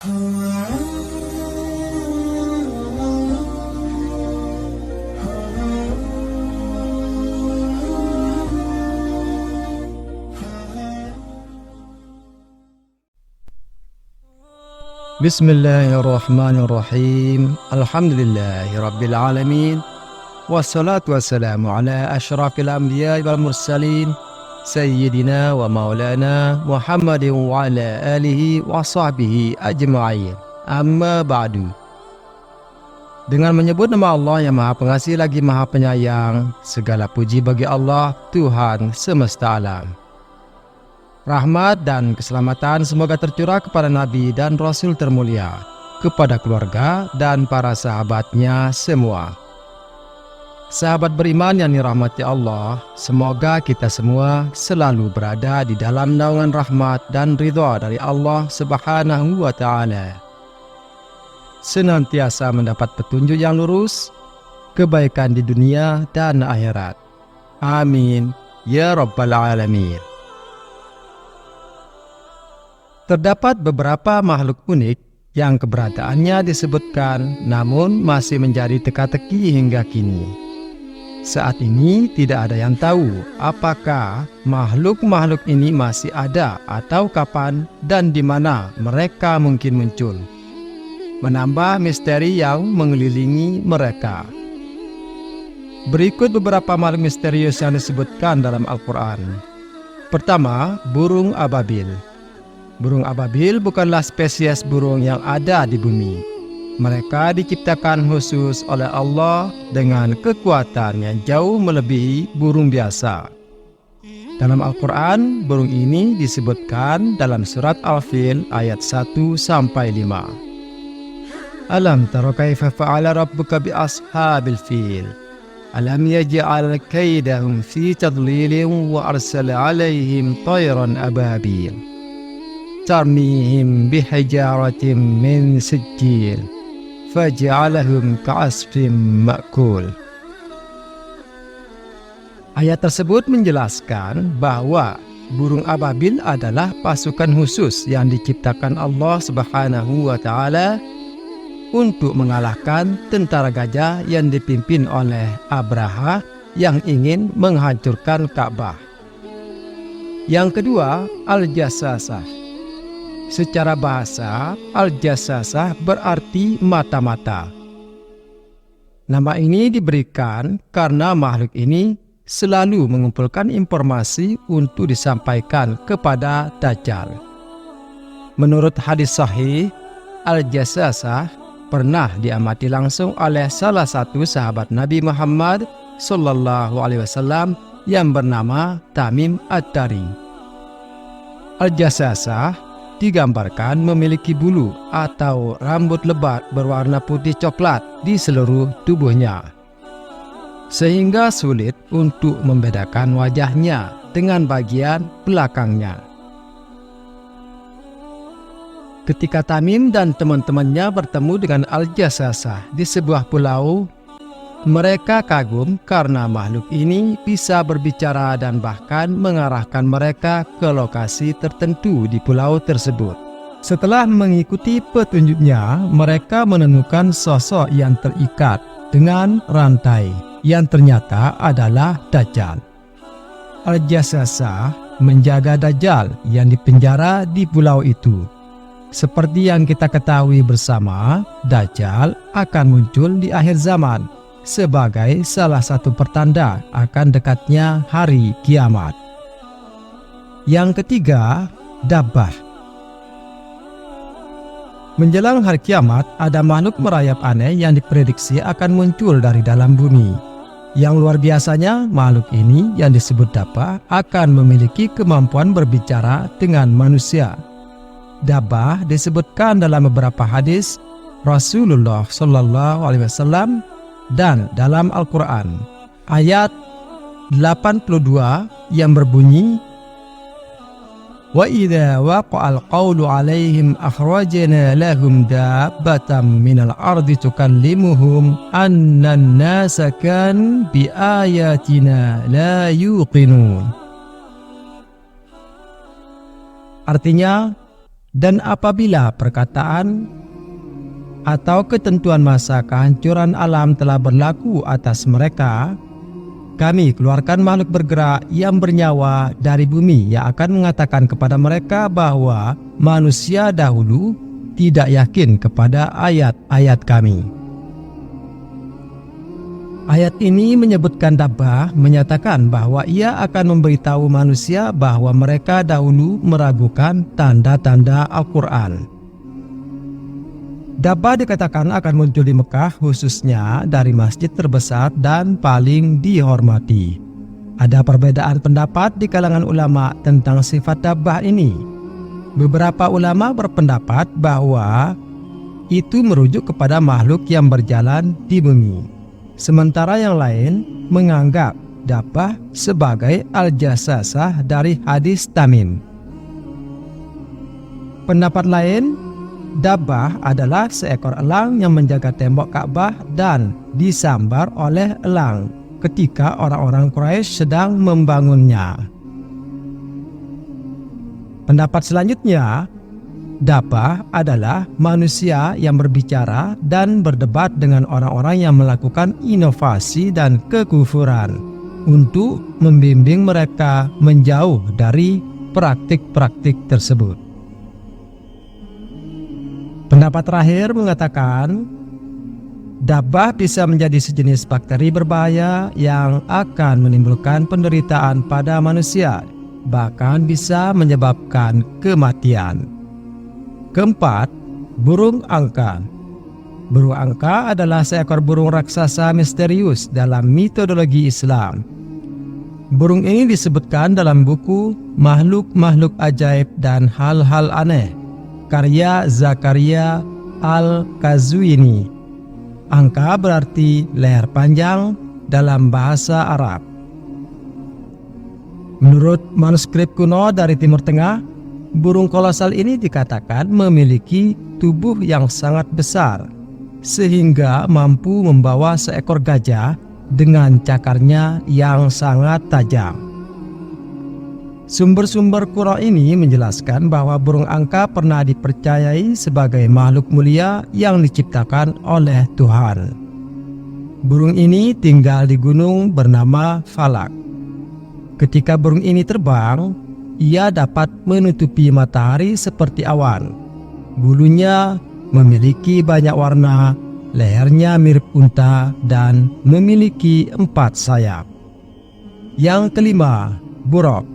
Bismillahirrahmanirrahim. Alhamdulillahirabbil alamin. Wassalatu wassalamu ala asyrafil anbiya'i wal mursalin sayyidina wa maulana Muhammadin wa ala alihi wa sahbihi ajma'in. Amma ba'du. Dengan menyebut nama Allah yang Maha Pengasih lagi Maha Penyayang, segala puji bagi Allah, Tuhan semesta alam. Rahmat dan keselamatan semoga tercurah kepada Nabi dan Rasul termulia, kepada keluarga dan para sahabatnya semua. Sahabat beriman yang dirahmati Allah, semoga kita semua selalu berada di dalam naungan rahmat dan ridha dari Allah Subhanahu wa Ta'ala. Senantiasa mendapat petunjuk yang lurus, kebaikan di dunia dan akhirat. Amin ya rabbal alamin. Terdapat beberapa makhluk unik yang keberadaannya disebutkan namun masih menjadi teka-teki hingga kini. Saat ini tidak ada yang tahu apakah makhluk-makhluk ini masih ada atau kapan dan di mana mereka mungkin muncul, menambah misteri yang mengelilingi mereka. Berikut beberapa makhluk misterius yang disebutkan dalam Al-Quran. Pertama, burung ababil. Burung ababil bukanlah spesies burung yang ada di bumi. Mereka diciptakan khusus oleh Allah dengan kekuatan yang jauh melebihi burung biasa. Dalam Al-Quran, burung ini disebutkan dalam surat Al-Fil ayat 1-5. Alam tara kaifa fa'ala rabbuka bi ashabil fil. Alam yaj'al kaidahum fi tadlilin wa arsala 'alaihim tayran ababil. Tarmihim bihijaratin min sijil faj'alahum ka'asfin ma'kul. Ayat tersebut menjelaskan bahwa burung ababil adalah pasukan khusus yang diciptakan Allah Subhanahu wa Ta'ala untuk mengalahkan tentara gajah yang dipimpin oleh Abraha yang ingin menghancurkan Ka'bah. Yang kedua, Al-Jassasah. Secara bahasa, Al-Jassasah berarti mata-mata. Nama ini diberikan karena makhluk ini selalu mengumpulkan informasi untuk disampaikan kepada Dajjal. Menurut hadis sahih, Al-Jassasah pernah diamati langsung oleh salah satu sahabat Nabi Muhammad SAW yang bernama Tamim Ad-Dari. Al-Jassasah digambarkan memiliki bulu atau rambut lebat berwarna putih coklat di seluruh tubuhnya, sehingga sulit untuk membedakan wajahnya dengan bagian belakangnya. Ketika Tamim dan teman-temannya bertemu dengan Al-Jassasah di sebuah pulau, mereka kagum karena makhluk ini bisa berbicara dan bahkan mengarahkan mereka ke lokasi tertentu di pulau tersebut. Setelah mengikuti petunjuknya, mereka menemukan sosok yang terikat dengan rantai yang ternyata adalah Dajjal. Al-Jassasah menjaga Dajjal yang dipenjara di pulau itu. Seperti yang kita ketahui bersama, Dajjal akan muncul di akhir zaman sebagai salah satu pertanda akan dekatnya hari kiamat. Yang ketiga, Dabbah. Menjelang hari kiamat, ada makhluk merayap aneh yang diprediksi akan muncul dari dalam bumi. Yang luar biasanya, makhluk ini yang disebut Dabbah akan memiliki kemampuan berbicara dengan manusia. Dabbah disebutkan dalam beberapa hadis Rasulullah SAW dan dalam Al-Quran. Ayat 82 yang berbunyi, Wa idza waqa'al qawlu 'alaihim akhrajna lahum dabbatan minal ardi tukallimuhum annan nasa kan bi ayatina la yuqinun. Artinya, Dan apabila perkataan atau ketentuan masa kehancuran alam telah berlaku atas mereka, kami keluarkan makhluk bergerak yang bernyawa dari bumi yang akan mengatakan kepada mereka bahwa manusia dahulu tidak yakin kepada ayat-ayat kami. Ayat ini menyebutkan Dabbah menyatakan bahwa ia akan memberitahu manusia bahwa mereka dahulu meragukan tanda-tanda Al-Quran. Dabbah dikatakan akan muncul di Mekah, khususnya dari masjid terbesar dan paling dihormati. Ada perbedaan pendapat di kalangan ulama tentang sifat Dabbah ini. Beberapa ulama berpendapat bahwa itu merujuk kepada makhluk yang berjalan di bumi. Sementara yang lain menganggap Dabbah sebagai al-jasasah dari hadis Tamim. Pendapat lain, Dabbah adalah seekor elang yang menjaga tembok Ka'bah dan disambar oleh elang ketika orang-orang Quraisy sedang membangunnya. Pendapat selanjutnya, Dabbah adalah manusia yang berbicara dan berdebat dengan orang-orang yang melakukan inovasi dan kekufuran untuk membimbing mereka menjauh dari praktik-praktik tersebut. Pendapat terakhir mengatakan Dabbah bisa menjadi sejenis bakteri berbahaya yang akan menimbulkan penderitaan pada manusia, bahkan bisa menyebabkan kematian. Keempat, burung angka. Burung angka adalah seekor burung raksasa misterius dalam mitologi Islam. Burung ini disebutkan dalam buku Makhluk-Makhluk Ajaib dan Hal-Hal Aneh, karya Zakaria Al-Qazwini. Angka berarti leher panjang dalam bahasa Arab. Menurut manuskrip kuno dari Timur Tengah, burung kolosal ini dikatakan memiliki tubuh yang sangat besar, sehingga mampu membawa seekor gajah dengan cakarnya yang sangat tajam. Sumber-sumber kuno ini menjelaskan bahwa burung angka pernah dipercayai sebagai makhluk mulia yang diciptakan oleh Tuhan. Burung ini tinggal di gunung bernama Falak. Ketika burung ini terbang, ia dapat menutupi matahari seperti awan. Bulunya memiliki banyak warna, lehernya mirip unta, dan memiliki 4 sayap. Yang kelima, buraq.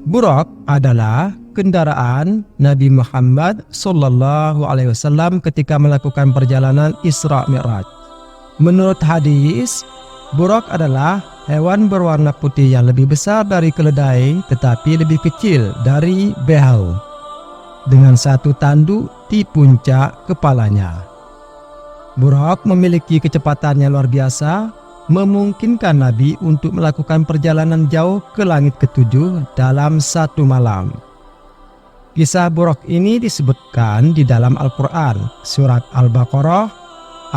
Buraq adalah kendaraan Nabi Muhammad SAW ketika melakukan perjalanan Isra Mi'raj. Menurut hadis, buraq adalah hewan berwarna putih yang lebih besar dari keledai tetapi lebih kecil dari behau, dengan satu tanduk di puncak kepalanya. Buraq memiliki kecepatan yang luar biasa, memungkinkan Nabi untuk melakukan perjalanan jauh ke langit ketujuh dalam satu malam. Kisah buraq ini disebutkan di dalam Al-Quran, surat Al-Baqarah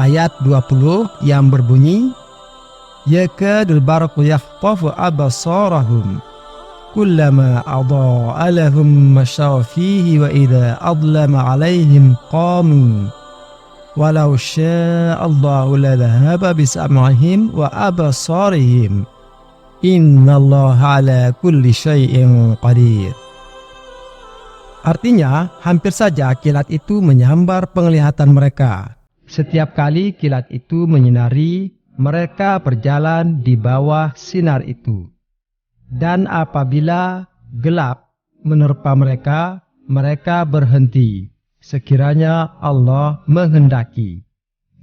ayat 20 yang berbunyi, yakadul barqu yakhtafu absarahum kullama adaa'a lahum mashaw fihi wa idza adlama 'alaihim qamu walau syaa'a Allahu ladhahaba bisam'ihim wa absarihim innallaha 'ala kulli syai'in qadir. Artinya, hampir saja kilat itu menyambar penglihatan mereka. Setiap kali kilat itu menyinari, mereka berjalan di bawah sinar itu. Dan apabila gelap menerpa mereka, mereka berhenti, sekiranya Allah menghendaki.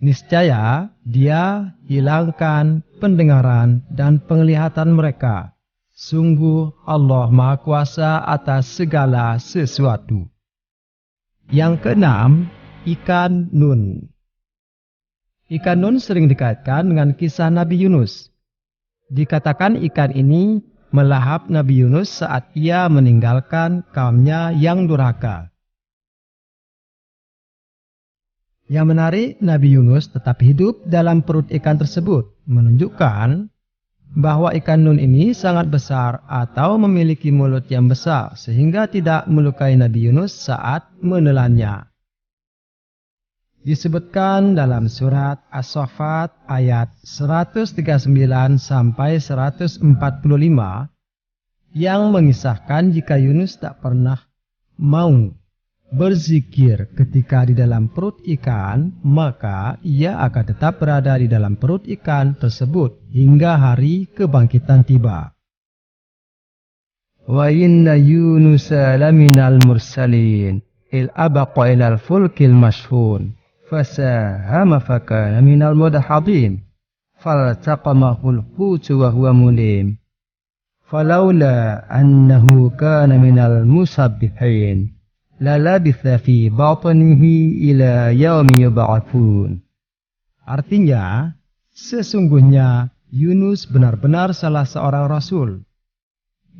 Niscaya Dia hilangkan pendengaran dan penglihatan mereka. Sungguh Allah Maha Kuasa atas segala sesuatu. Yang keenam, ikan Nun. Ikan Nun sering dikaitkan dengan kisah Nabi Yunus. Dikatakan ikan ini melahap Nabi Yunus saat ia meninggalkan kaumnya yang durhaka. Yang menarik, Nabi Yunus tetap hidup dalam perut ikan tersebut, menunjukkan bahwa ikan nun ini sangat besar atau memiliki mulut yang besar sehingga tidak melukai Nabi Yunus saat menelannya. Disebutkan dalam surat As-Saffat ayat 139 sampai 145 yang mengisahkan jika Yunus tak pernah mau berzikir ketika di dalam perut ikan, maka ia akan tetap berada di dalam perut ikan tersebut hingga hari kebangkitan tiba. Wa inna Yunusa laminal mursalin il abaqa ilal fulkil mashhun fasahama fakana minal mudhadhin faltaqamahul hutu wa huwa mulim falawla annahu kana minal musabbihin lalabitha fi batnihi ila yaumi yub'atsun. Artinya, sesungguhnya Yunus benar-benar salah seorang rasul.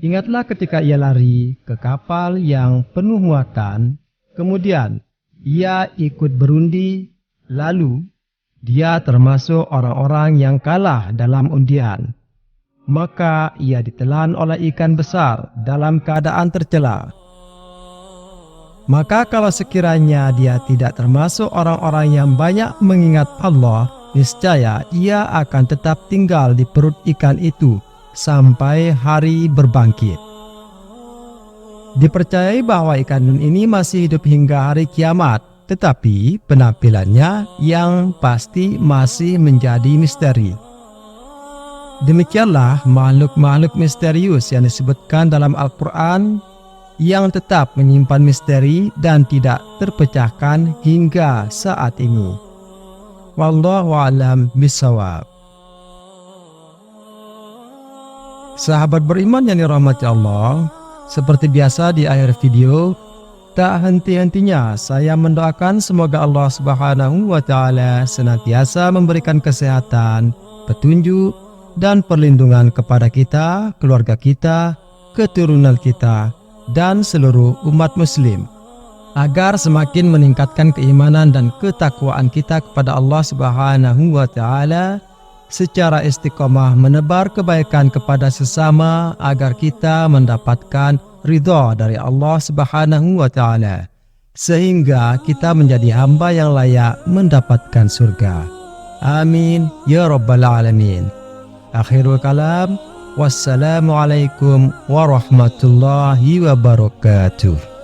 Ingatlah ketika ia lari ke kapal yang penuh muatan, kemudian ia ikut berundi, lalu dia termasuk orang-orang yang kalah dalam undian. Maka ia ditelan oleh ikan besar dalam keadaan tercela. Maka kalau sekiranya dia tidak termasuk orang-orang yang banyak mengingat Allah, niscaya ia akan tetap tinggal di perut ikan itu sampai hari berbangkit. Dipercayai bahwa ikan nun ini masih hidup hingga hari kiamat, tetapi penampilannya yang pasti masih menjadi misteri. Demikianlah makhluk-makhluk misterius yang disebutkan dalam Al-Quran yang tetap menyimpan misteri dan tidak terpecahkan hingga saat ini. Wallahu a'lam bishawab. Sahabat beriman yang dirahmati Allah, seperti biasa di akhir video, tak henti-hentinya saya mendoakan semoga Allah Subhanahu wa Ta'ala senantiasa memberikan kesehatan, petunjuk, dan perlindungan kepada kita, keluarga kita, keturunan kita, dan seluruh umat muslim, agar semakin meningkatkan keimanan dan ketakwaan kita kepada Allah Subhanahu wa Ta'ala, secara istiqomah menebar kebaikan kepada sesama agar kita mendapatkan ridha dari Allah Subhanahu wa Ta'ala, sehingga kita menjadi hamba yang layak mendapatkan surga. Amin ya rabbal alamin. Akhirul kalam, wassalamualaikum warahmatullahi wabarakatuh.